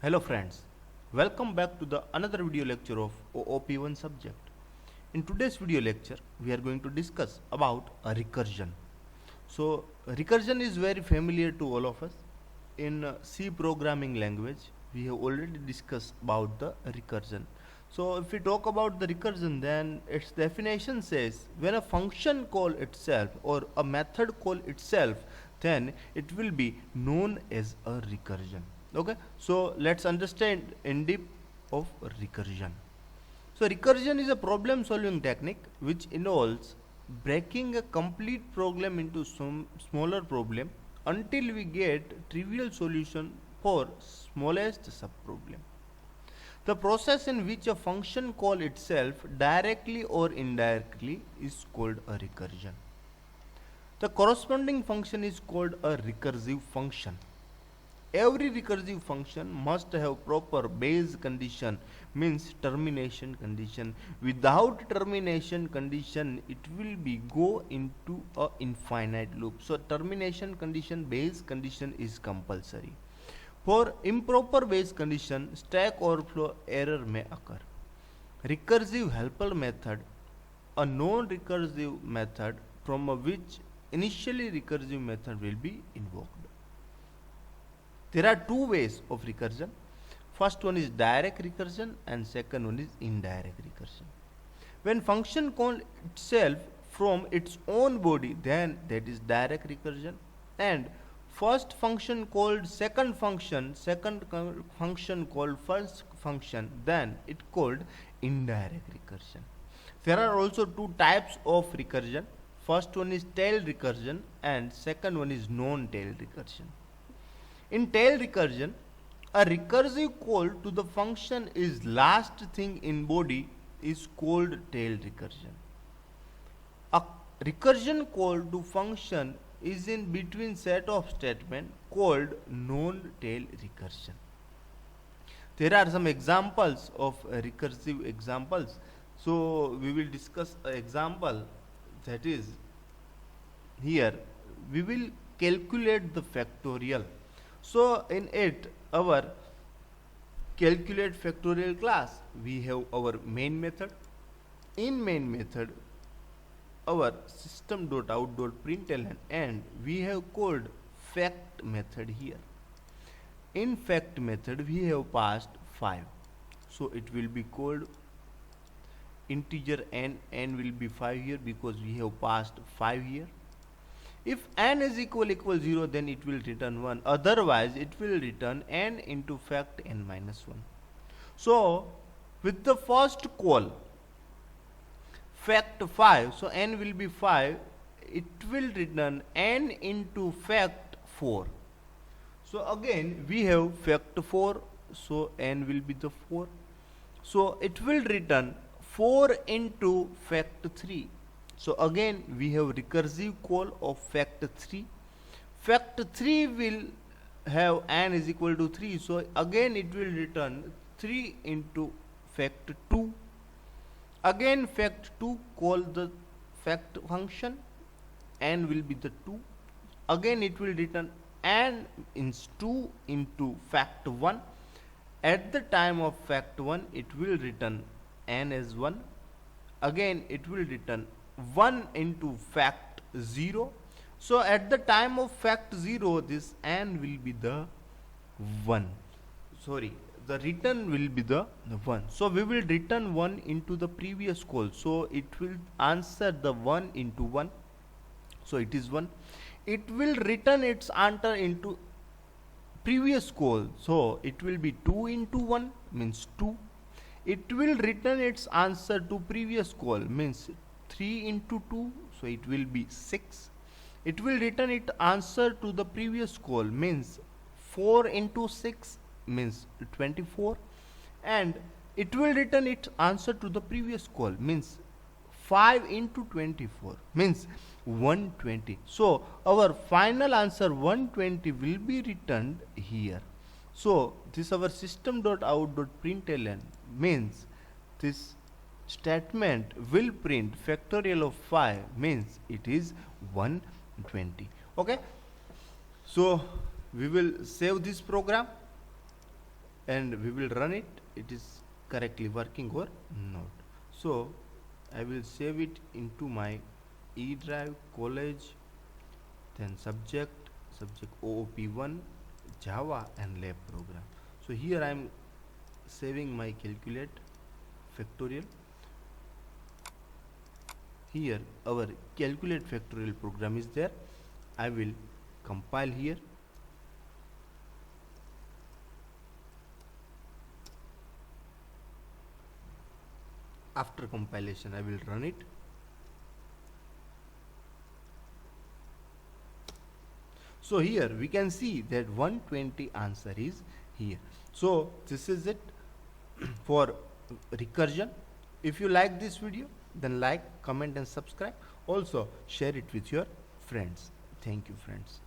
Hello friends, welcome back to the another video lecture of OOP1 subject. In today's video lecture, we are going to discuss about a recursion. So recursion is very familiar to all of us. In C programming language, we have already discussed about the recursion. So if we talk about the recursion, then its definition says when a function call itself or a method call itself, then it will be known as a recursion. Okay, so let's understand in deep of recursion. So recursion is a problem solving technique which involves breaking a complete problem into some smaller problem until we get trivial solution for smallest subproblem. The process in which a function call itself directly or indirectly is called a recursion. The corresponding function is called a recursive function. Every recursive function must have proper base condition, means termination condition. Without termination condition, it will be go into a infinite loop. So termination condition, base condition is compulsory. For improper base condition, stack overflow error may occur. Recursive helper method, a non-recursive method from which initially recursive method will be invoked. There are two ways of recursion. First one is direct recursion and second one is indirect recursion. When function calls itself from its own body, then that is direct recursion, and first function called second function called first function, then it called indirect recursion. There are also two types of recursion. First one is tail recursion and second one is non-tail recursion. In tail recursion, a recursive call to the function is last thing in body is called tail recursion. A recursion call to function is in between set of statement called non-tail recursion. There are some examples of recursive examples. So we will discuss an example, that is here we will calculate the factorial. So in it, our calculate factorial class, we have our main method. In main method, our system.out.println, and we have called fact method here. In fact method, we have passed 5. So it will be called integer n will be 5 here because we have passed 5 here. If n is equal 0, then it will return 1. Otherwise, it will return n into fact n minus 1. So, with the first call, fact 5, so n will be 5, it will return n into fact 4. So, again, we have fact 4, so n will be the 4. So, it will return 4 into fact 3. So again we have recursive call of fact 3. Fact 3 will have n is equal to 3. So again it will return 3 into fact 2. Again fact 2 call the fact function. N will be the 2. Again it will return n is 2 into fact 1. At the time of fact 1 it will return n as 1. Again it will return 1 into fact 0. So at the time of fact 0, this n will be the 1. Sorry, the return will be the 1. So we will return 1 into the previous call. So it will answer the 1 into 1. So it is 1. It will return its answer into previous call. So it will be 2 into 1 means 2. It will return its answer to previous call means 3 into 2, so it will be 6. It will return its answer to the previous call means 4 into 6 means 24, and it will return its answer to the previous call means 5 into 24 means 120. So our final answer 120 will be returned here. So this our system.out.println means this statement will print factorial of 5 means it is 120. Okay, so we will save this program and we will run it. It is correctly working or not. So I will save it into my E drive, college, then subject OOP1, Java and lab program. So here I am saving my calculate factorial. Here our calculate factorial program is there. I will compile here. After compilation I will run it. So here we can see that 120 answer is here. So this is it for recursion. If you like this video, then like, comment and subscribe. Also share it with your friends. Thank you friends.